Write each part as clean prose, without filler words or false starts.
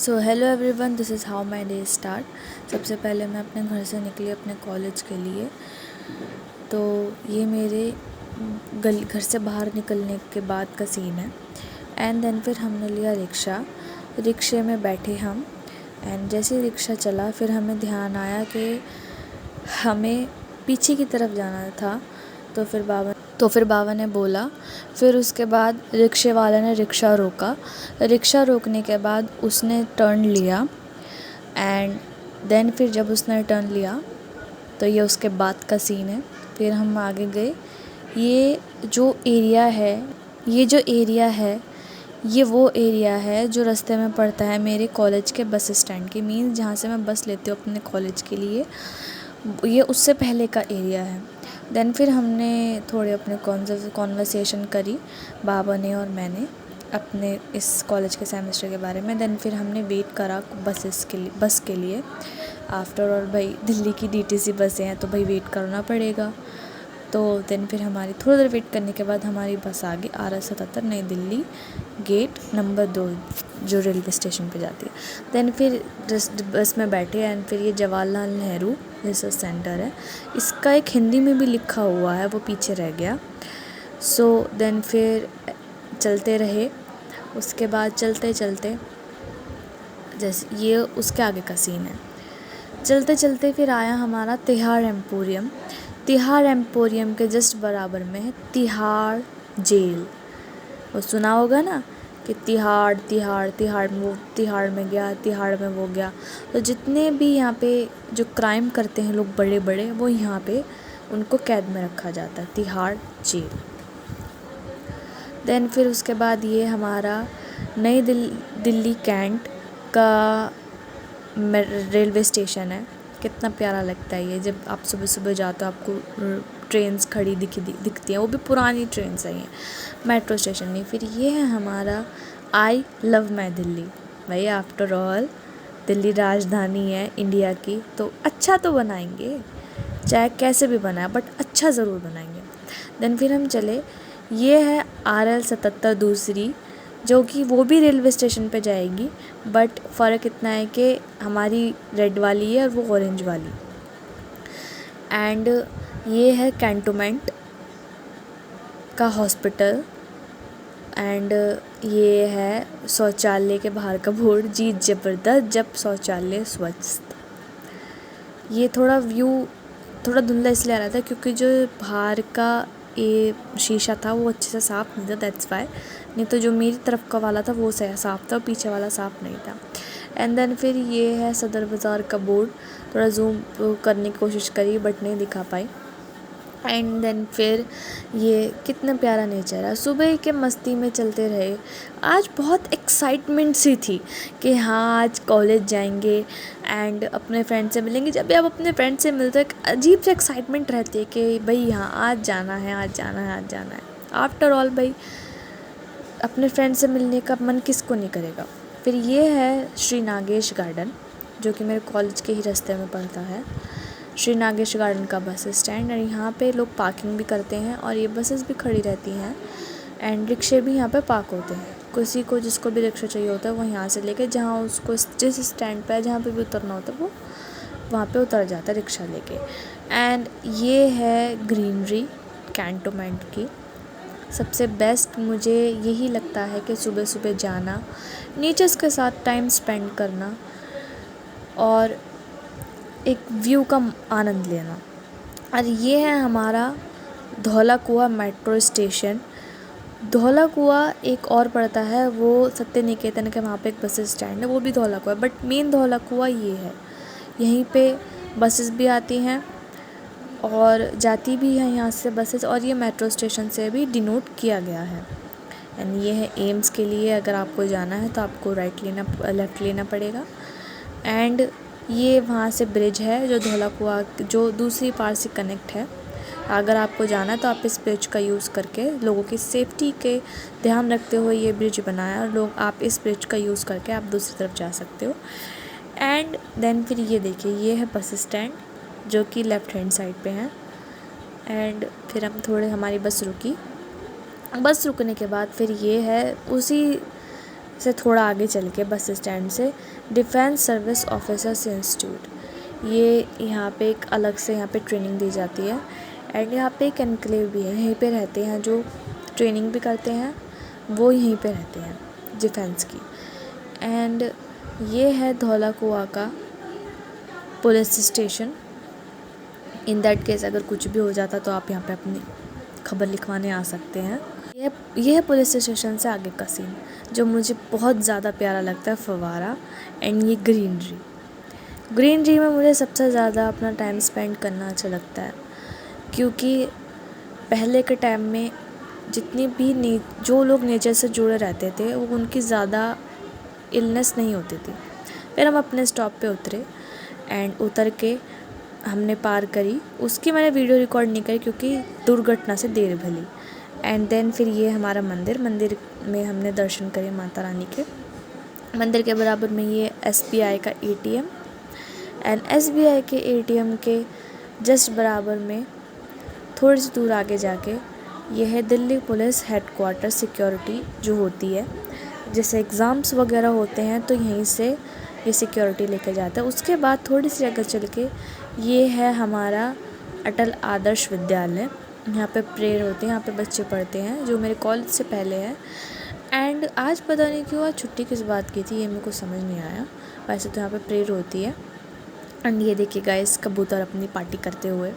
So hello everyone, this is how my day start. सबसे पहले मैं अपने घर से निकली अपने कॉलेज के लिए। तो ये मेरे घर से बाहर निकलने के बाद का सीन है। एंड देन फिर हमने लिया रिक्शा। रिक्शे में बैठे हम, एंड जैसे ही रिक्शा चला फिर हमें ध्यान आया कि हमें पीछे की तरफ जाना था। तो फिर बाबा ने बोला। फिर उसके बाद रिक्शे वाले ने रिक्शा रोका। रिक्शा रोकने के बाद उसने टर्न लिया, एंड देन फिर जब उसने टर्न लिया तो ये उसके बाद का सीन है। फिर हम आगे गए। ये जो एरिया है ये वो एरिया है जो रास्ते में पड़ता है मेरे कॉलेज के बस स्टैंड के, मीन्स जहाँ से मैं बस लेती हूँ अपने कॉलेज के लिए, ये उससे पहले का एरिया है। देन फिर हमने थोड़े अपने कॉन्वर्सेशन करी, बाबा ने और मैंने, अपने इस कॉलेज के सेमेस्टर के बारे में। देन फिर हमने वेट करा बस के लिए। आफ्टर ऑल भाई दिल्ली की डीटीसी बसें हैं तो भाई वेट करना पड़ेगा। तो देन फिर हमारी थोड़ी देर वेट करने के बाद हमारी बस आ गई RS77 नई दिल्ली गेट नंबर 2 जो रेलवे स्टेशन पे जाती है। देन फिर बस में बैठे, एंड फिर ये जवाहरलाल नेहरू रिसर्च सेंटर है, इसका एक हिंदी में भी लिखा हुआ है, वो पीछे रह गया। सो देन फिर चलते रहे। उसके बाद चलते चलते जैसे ये उसके आगे का सीन है। चलते चलते फिर आया हमारा तिहाड़ एम्पोरियम। तिहाड़ एम्पोरियम के जस्ट बराबर में है तिहाड़ जेल। वो सुना होगा ना कि तिहाड़ तिहाड़ तिहाड़ में वो तिहाड़ में गया, तिहाड़ में वो गया। तो जितने भी यहाँ पे जो क्राइम करते हैं लोग बड़े बड़े, वो यहाँ पे उनको कैद में रखा जाता है, तिहाड़ जेल। देन फिर उसके बाद ये हमारा नई दिल्ली कैंट का रेलवे स्टेशन है। कितना प्यारा लगता है ये, जब आप सुबह सुबह जाते हो आपको ट्रेन्स खड़ी दिखती हैं, वो भी पुरानी ट्रेन्स हैं, ये मेट्रो स्टेशन नहीं। फिर ये है हमारा आई लव माई दिल्ली। भाई आफ्टर ऑल दिल्ली राजधानी है इंडिया की, तो अच्छा तो बनाएंगे, चाहे कैसे भी बनाए बट अच्छा ज़रूर बनाएंगे। देन फिर हम चले। ये है RL77 दूसरी, जो कि वो भी रेलवे स्टेशन पे जाएगी, बट फ़र्क इतना है कि हमारी रेड वाली है और वो ऑरेंज वाली। एंड ये है कैंटोनमेंट का हॉस्पिटल। एंड ये है शौचालय के बाहर का बोर्ड, जीत ज़बरदस्त जब शौचालय स्वच्छ। ये थोड़ा व्यू थोड़ा धुंधला इसलिए आ रहा था क्योंकि जो बाहर का ये शीशा था वो अच्छे से साफ़ नहीं था, दैट्स वाई। नहीं तो जो मेरी तरफ का वाला था वो साफ़ था और पीछे वाला साफ़ नहीं था। एंड देन फिर ये है सदर बाज़ार का बोर्ड। थोड़ा जूम करने की कोशिश करी बट नहीं दिखा पाई। एंड देन फिर ये कितना प्यारा नेचर है। सुबह के मस्ती में चलते रहे। आज बहुत एक्साइटमेंट सी थी कि हाँ आज कॉलेज जाएंगे एंड अपने फ्रेंड से मिलेंगे। जब भी आप अपने फ्रेंड से मिलते हो एक अजीब सी एक्साइटमेंट रहती है कि भाई हाँ आज जाना है, आज जाना है, आज जाना है। आफ्टर ऑल भाई अपने फ्रेंड से मिलने का मन किसको नहीं करेगा। फिर ये है श्री नागेश गार्डन, जो कि मेरे कॉलेज के ही रास्ते में पड़ता है। श्री नागेश गार्डन का बस स्टैंड, और यहाँ पे लोग पार्किंग भी करते हैं और ये बसेस भी खड़ी रहती हैं, एंड रिक्शे भी यहाँ पे पार्क होते हैं। किसी को जिसको भी रिक्शा चाहिए होता है वो यहाँ से लेके जहाँ उसको जिस स्टैंड पे जहाँ पे भी उतरना होता है वो वहाँ पे उतर जाता है रिक्शा लेके। एंड ये है ग्रीनरी कैंटोनमेंट की। सबसे बेस्ट मुझे यही लगता है कि सुबह सुबह जाना, नेचर्स के साथ टाइम स्पेंड करना और एक व्यू का आनंद लेना। और ये है हमारा धौला कुआं मेट्रो स्टेशन। धौला कुआं एक और पड़ता है, वो सत्य निकेतन के वहाँ पे एक बस स्टैंड है, वो भी धौला कुआं, बट मेन धौला कुआं ये है। यहीं पे बसेस भी आती हैं और जाती भी हैं यहाँ से बसेस, और ये मेट्रो स्टेशन से भी डिनोट किया गया है। एंड ये है एम्स के लिए, अगर आपको जाना है तो आपको लेफ़्ट लेना पड़ेगा। एंड ये वहाँ से ब्रिज है जो धौला कुआं जो दूसरी पार से कनेक्ट है। अगर आपको जाना है तो आप इस ब्रिज का यूज़ करके, लोगों की सेफ्टी के ध्यान रखते हुए ये ब्रिज बनाया, और लोग आप इस ब्रिज का यूज़ करके आप दूसरी तरफ जा सकते हो। एंड देन फिर ये देखिए, ये है बस स्टैंड जो कि लेफ़्ट हैंड साइड पे है। एंड फिर हम हमारी बस रुकी। बस रुकने के बाद फिर ये है उसी से थोड़ा आगे चल के बस स्टैंड से डिफेंस सर्विस ऑफिसर्स इंस्टीट्यूट, ये यहाँ पे एक अलग से यहाँ पे ट्रेनिंग दी जाती है। एंड यहाँ पे एक एनक्लेव भी है, यहीं पे रहते हैं जो ट्रेनिंग भी करते हैं, वो यहीं पे रहते हैं डिफेंस की। एंड ये है धौला कुआं का police station. In that case अगर कुछ भी हो जाता तो आप यहाँ पे अपनी खबर लिखवाने आ सकते हैं। यह है पुलिस स्टेशन से आगे का सीन जो मुझे बहुत ज़्यादा प्यारा लगता है, फव्वारा एंड ये ग्रीनरी में मुझे सबसे ज़्यादा अपना टाइम स्पेंड करना अच्छा लगता है, क्योंकि पहले के टाइम में जितनी भी जो लोग नेचर से जुड़े रहते थे वो उनकी ज़्यादा इलनेस नहीं होती थी। फिर हम अपने स्टॉप पे उतरे एंड उतर के हमने पार करी, उसकी मैंने वीडियो रिकॉर्ड नहीं करी क्योंकि दुर्घटना से देर भली। एंड देन फिर ये हमारा मंदिर में हमने दर्शन करे माता रानी के। मंदिर के बराबर में ये SBI का ATM एंड SBI के ATM के जस्ट बराबर में थोड़ी सी दूर आगे जाके ये है दिल्ली पुलिस हेडक्वार्टर सिक्योरिटी जो होती है। जैसे एग्ज़ाम्स वगैरह होते हैं तो यहीं से ये सिक्योरिटी लेके जाता है। उसके बाद थोड़ी सी जगह चल के ये है हमारा अटल आदर्श विद्यालय। यहाँ पे प्रेयर होती है, यहाँ पे बच्चे पढ़ते हैं, जो मेरे कॉलेज से पहले है। एंड आज पता नहीं क्यों आज छुट्टी किस बात की थी, ये मेरे को समझ नहीं आया। वैसे तो यहाँ पे प्रेयर होती है। एंड ये देखिए गाइस, कबूतर अपनी पार्टी करते हुए,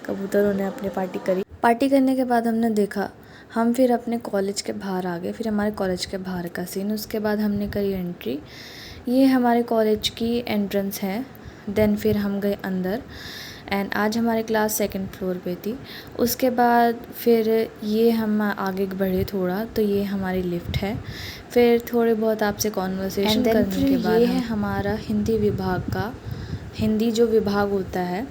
कबूतरों ने अपनी पार्टी करी। पार्टी करने के बाद हमने देखा, हम फिर अपने कॉलेज के बाहर आ गए। फिर हमारे कॉलेज के बाहर का सीन, उसके बाद हमने करी एंट्री। ये हमारे कॉलेज की एंट्रेंस है। देन फिर हम गए अंदर एंड आज हमारी क्लास 2nd फ्लोर पे थी। उसके बाद फिर ये हम आगे बढ़े थोड़ा तो ये हमारी लिफ्ट है। फिर थोड़े बहुत आपसे कॉन्वर्सेशन करने के बाद ये है हमारा हिंदी विभाग का, हिंदी जो विभाग होता है।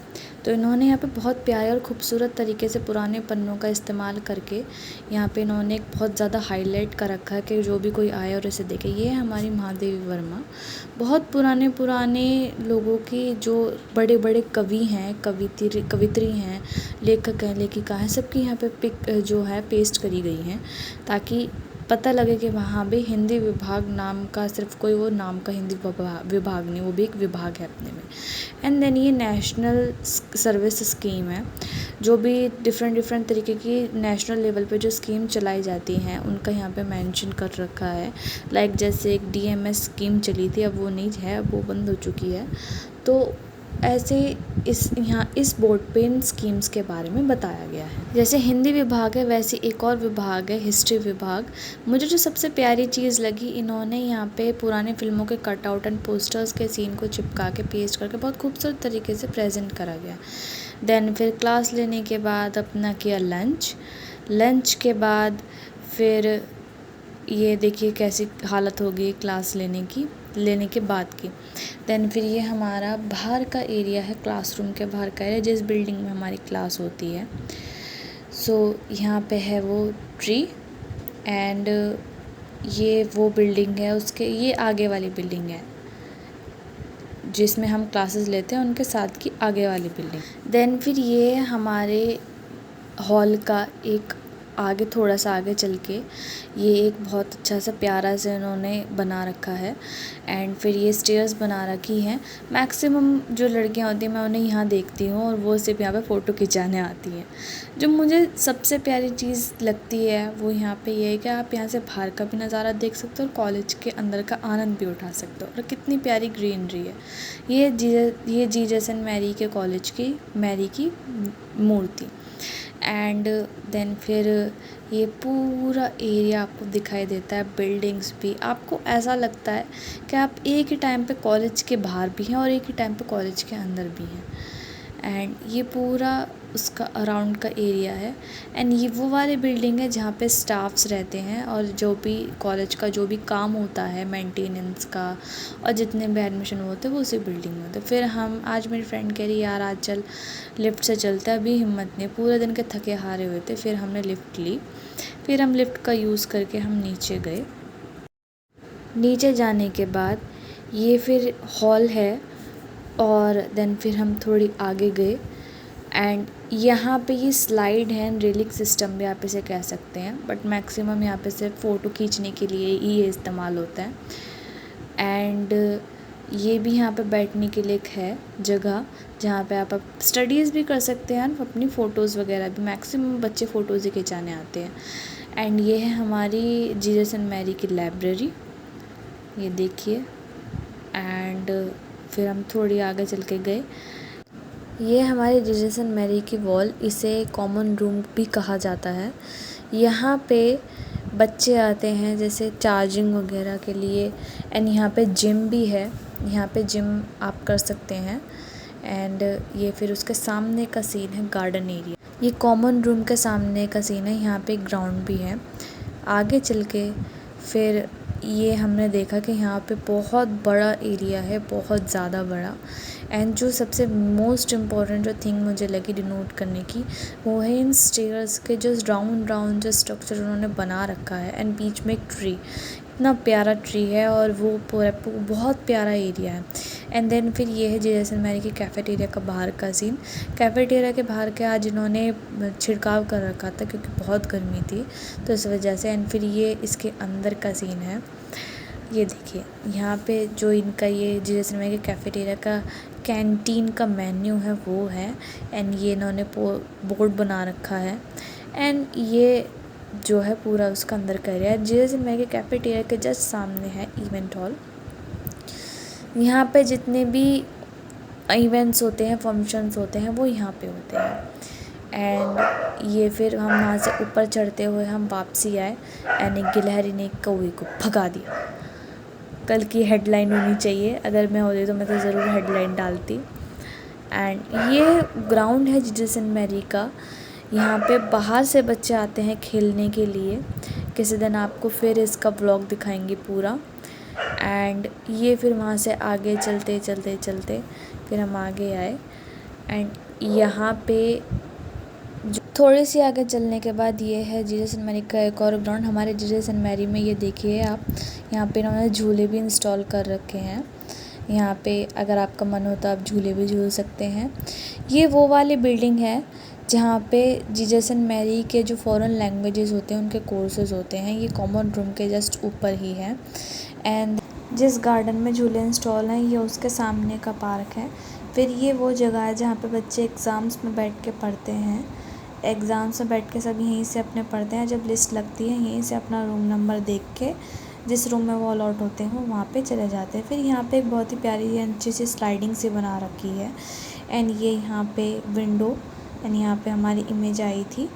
तो इन्होंने यहाँ पे बहुत प्यारे और ख़ूबसूरत तरीके से पुराने पन्नों का इस्तेमाल करके यहाँ पे इन्होंने एक बहुत ज़्यादा हाईलाइट कर रखा है कि जो भी कोई आए और इसे देखे। ये है हमारी महादेवी वर्मा, बहुत पुराने लोगों की जो बड़े बड़े कवि हैं, कवित्री हैं, लेखक हैं, लेखिका हैं, सबकी यहाँ पे पिक जो है पेस्ट करी गई हैं, ताकि पता लगे कि वहाँ भी हिंदी विभाग नाम का सिर्फ कोई वो नाम का हिंदी विभाग नहीं, वो भी एक विभाग है अपने में। एंड देन ये नेशनल सर्विस स्कीम है, जो भी डिफरेंट तरीके की नेशनल लेवल पे जो स्कीम चलाई जाती हैं उनका यहाँ पे मेंशन कर रखा है। लाइक जैसे एक DMS स्कीम चली थी, अब वो नहीं है, अब वो बंद हो चुकी है। तो ऐसे इस बोर्ड पे इन स्कीम्स के बारे में बताया गया है। जैसे हिंदी विभाग है वैसे एक और विभाग है हिस्ट्री विभाग। मुझे जो सबसे प्यारी चीज़ लगी, इन्होंने यहाँ पे पुराने फिल्मों के कटआउट एंड पोस्टर्स के सीन को चिपका के पेस्ट करके बहुत खूबसूरत तरीके से प्रेजेंट करा गया। देन फिर क्लास लेने के बाद अपना किया लंच के बाद फिर ये देखिए कैसी हालत हो गई क्लास लेने के बाद की। देन फिर ये हमारा बाहर का एरिया है, क्लासरूम के बाहर का एरिया, जिस बिल्डिंग में हमारी क्लास होती है। सो यहाँ पे है वो ट्री एंड ये वो बिल्डिंग है, उसके ये आगे वाली बिल्डिंग है जिसमें हम क्लासेस लेते हैं, उनके साथ की आगे वाली बिल्डिंग। देन फिर ये हमारे हॉल का एक आगे थोड़ा सा आगे चल के ये एक बहुत अच्छा सा प्यारा सा इन्होंने बना रखा है। एंड फिर ये स्टेयर्स बना रखी हैं। मैक्सिमम जो लड़कियां होती हैं मैं उन्हें यहाँ देखती हूँ और वो सिर्फ यहाँ पे फ़ोटो खिंचाने आती हैं। जो मुझे सबसे प्यारी चीज़ लगती है वो यहाँ पे ये है कि आप यहाँ से बाहर का भी नज़ारा देख सकते हो और कॉलेज के अंदर का आनंद भी उठा सकते हो। और कितनी प्यारी ग्रीनरी है। ये जीसस एंड मैरी के कॉलेज की मैरी की मूर्ति। एंड देन फिर ये पूरा एरिया आपको दिखाई देता है, बिल्डिंग्स भी। आपको ऐसा लगता है कि आप एक ही टाइम पे कॉलेज के बाहर भी हैं और एक ही टाइम पे कॉलेज के अंदर भी हैं। एंड ये पूरा उसका अराउंड का एरिया है। एंड ये वो वाली बिल्डिंग है जहाँ पे स्टाफ्स रहते हैं और जो भी कॉलेज का जो भी काम होता है मेंटेनेंस का और जितने भी एडमिशन होते हैं वो उसी बिल्डिंग में होते हैं। फिर हम आज मेरी फ्रेंड कह रही यार आज चल लिफ्ट से चलते, अभी हिम्मत नहीं, पूरे दिन के थके हारे हुए थे। फिर हमने लिफ्ट ली, फिर हम लिफ्ट का यूज़ करके हम नीचे गए। नीचे जाने के बाद ये फिर हॉल है और देन फिर हम थोड़ी आगे गए एंड यहाँ पे ये स्लाइड है, रेलिंग सिस्टम भी आप इसे कह सकते हैं, बट मैक्सिमम यहाँ पे सिर्फ फ़ोटो खींचने के लिए ही ये इस्तेमाल होता है। एंड ये भी यहाँ पे बैठने के लिए एक है जगह, जहाँ पे आप स्टडीज़ भी कर सकते हैं, अपनी फ़ोटोज़ वगैरह भी, मैक्सिमम बच्चे फ़ोटोज़ ही खिंचाने आते हैं। एंड ये है हमारी जीसस एंड मैरी की लाइब्रेरी, ये देखिए। एंड फिर हम थोड़ी आगे चल के गए, ये हमारे जीसस एंड मैरी की वॉल, इसे कॉमन रूम भी कहा जाता है। यहाँ पे बच्चे आते हैं जैसे चार्जिंग वगैरह के लिए। एंड यहाँ पे जिम भी है, यहाँ पे जिम आप कर सकते हैं। एंड ये फिर उसके सामने का सीन है गार्डन एरिया, ये कॉमन रूम के सामने का सीन है। यहाँ पे ग्राउंड भी है। आगे चल के फिर ये हमने देखा कि यहाँ पे बहुत बड़ा एरिया है, बहुत ज़्यादा बड़ा। एंड जो सबसे मोस्ट इम्पॉर्टेंट जो थिंग मुझे लगी डिनोट करने की, वो है इन स्टेयर्स के जो राउंड राउंड जो स्ट्रक्चर उन्होंने बना रखा है। एंड बीच में एक ट्री, इतना प्यारा ट्री है, और वो पूरा बहुत प्यारा एरिया है। एंड देन फिर ये है जीसस एंड मैरी के कैफ़ेटेरिया का बाहर का सीन। कैफ़ेटेरिया के बाहर के आज इन्होंने छिड़काव कर रखा था क्योंकि बहुत गर्मी थी, तो इस वजह से। एंड फिर ये इसके अंदर का सीन है, ये देखिए। यहाँ पे जो इनका ये जीसस एंड मैरी के कैफ़ेटेरिया का कैंटीन का मेन्यू है वो है। एंड ये इन्होंने बोर्ड बना रखा है। एंड ये जो है पूरा उसका अंदर का एरिया है। जीसस एंड मैरी के कैफ़ेटेरिया के जस्ट सामने है इवेंट हॉल। यहाँ पे जितने भी इवेंट्स होते हैं, फंक्शंस होते हैं, वो यहाँ पे होते हैं। एंड ये फिर हम वहाँ से ऊपर चढ़ते हुए हम वापसी आए। एंड एक गिलहरी ने एक कौवे को भगा दिया। कल की हेडलाइन होनी चाहिए, अगर मैं होती तो मैं तो ज़रूर हेडलाइन डालती। एंड ये ग्राउंड है जीसस एंड मैरी का। यहाँ पे बाहर से बच्चे आते हैं खेलने के लिए। किसी दिन आपको फिर इसका ब्लॉग दिखाएंगे पूरा। एंड ये फिर वहाँ से आगे चलते चलते चलते फिर हम आगे आए। एंड यहाँ पे जो थोड़ी सी आगे चलने के बाद ये है जीसस एंड मैरी का एक और ग्राउंड। हमारे जीसस एंड मैरी में ये देखिए आप, यहाँ पे इन्होंने झूले भी इंस्टॉल कर रखे हैं। यहाँ पे अगर आपका मन हो तो आप झूले भी झूल सकते हैं। ये वो वाली बिल्डिंग है जहाँ पे जीसस एंड मैरी के जो फॉरेन लैंग्वेजेस होते हैं उनके कोर्सेज होते हैं। ये कॉमन रूम के जस्ट ऊपर ही है। एंड जिस गार्डन में झूले इंस्टॉल हैं ये उसके सामने का पार्क है। फिर ये वो जगह है जहाँ पे बच्चे एग्ज़ाम्स में बैठ के पढ़ते हैं। एग्ज़ाम्स में बैठ के सब यहीं से अपने पढ़ते हैं। जब लिस्ट लगती है यहीं से अपना रूम नंबर देख के जिस रूम में वो अलॉट होते हैं वो वहाँ पे चले जाते हैं। फिर यहाँ पे एक बहुत ही प्यारी अच्छी सी स्लाइडिंग सी बना रखी है। एंड ये यहाँ पे विंडो, एंड यहाँ पे हमारी इमेज आई थी।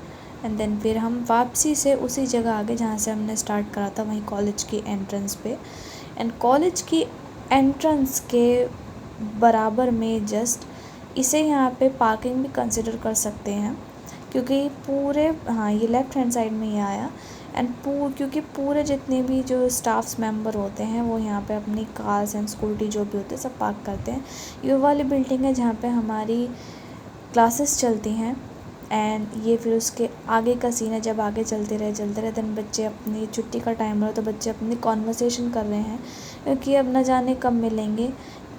एंड देन फिर हम वापसी से उसी जगह आ गए जहाँ से हमने स्टार्ट करा था, वहीं कॉलेज की एंट्रेंस पे। एंड कॉलेज की एंट्रेंस के बराबर में जस्ट इसे यहाँ पे पार्किंग भी कंसिडर कर सकते हैं, क्योंकि पूरे, हाँ, ये लेफ़्ट हैंड साइड में ये आया। एंड क्योंकि पूरे जितने भी जो स्टाफ्स मेंबर होते हैं वो यहाँ पे अपनी कार्स एंड स्कूटी जो भी होते हैं सब पार्क करते हैं। ये वाली बिल्डिंग है जहाँ पे हमारी क्लासेस चलती हैं। एंड ये फिर उसके आगे का सीन है, जब आगे चलते रहे देन बच्चे अपनी छुट्टी का टाइम हो रहा तो बच्चे अपनी कॉन्वर्सेशन कर रहे हैं, क्योंकि अब न जाने कब मिलेंगे।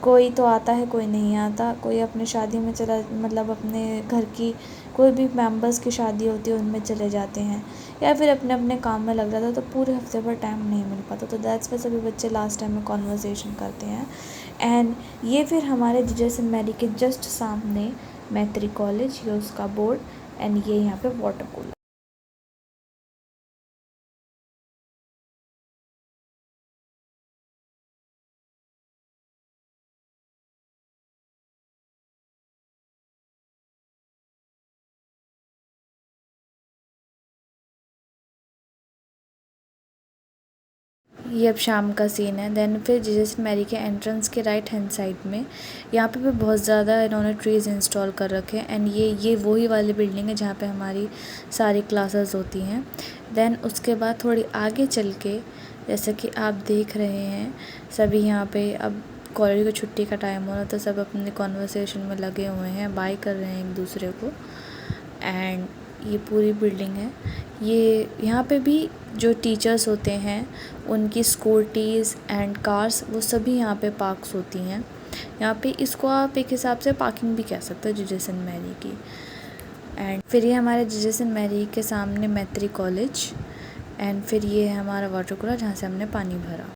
कोई तो आता है, कोई नहीं आता, कोई अपने शादी में चला, मतलब अपने घर की कोई भी मेंबर्स की शादी होती है उनमें चले जाते हैं, या फिर अपने अपने काम में लग जाता है, तो पूरे हफ्ते भर टाइम नहीं मिल पाता। तो दैट्स वाई सभी बच्चे लास्ट टाइम में कॉन्वर्सेशन करते हैं। एंड ये फिर हमारे जीसस एंड मैरी के जस्ट सामने मैत्री कॉलेज, ये उसका बोर्ड। एंड ये यहाँ पे वाटर कूलर। ये अब शाम का सीन है। देन फिर जीसस मैरी के एंट्रेंस के राइट हैंड साइड में यहाँ पे भी बहुत ज़्यादा इन्होंने ट्रीज़ इंस्टॉल कर रखे हैं। एंड ये वही वाली बिल्डिंग है जहाँ पे हमारी सारी क्लासेस होती हैं। देन उसके बाद थोड़ी आगे चल के, जैसे कि आप देख रहे हैं, सभी यहाँ पे अब कॉलेज की छुट्टी का टाइम हो रहा तो सब अपने कॉन्वर्सेशन में लगे हुए हैं, बाय कर रहे हैं एक दूसरे को। एंड ये पूरी बिल्डिंग है। ये यहाँ पे भी जो टीचर्स होते हैं उनकी स्कूटीज़ एंड कार्स वो सभी यहाँ पे पार्क्स होती हैं। यहाँ पे इसको आप एक हिसाब से पार्किंग भी कह सकते हो जीसस एंड मैरी की। एंड फिर ये हमारे जीजस एंड मैरी के सामने मैत्री कॉलेज एंड फिर ये है हमारा वाटर कूलर जहाँ से हमने पानी भरा।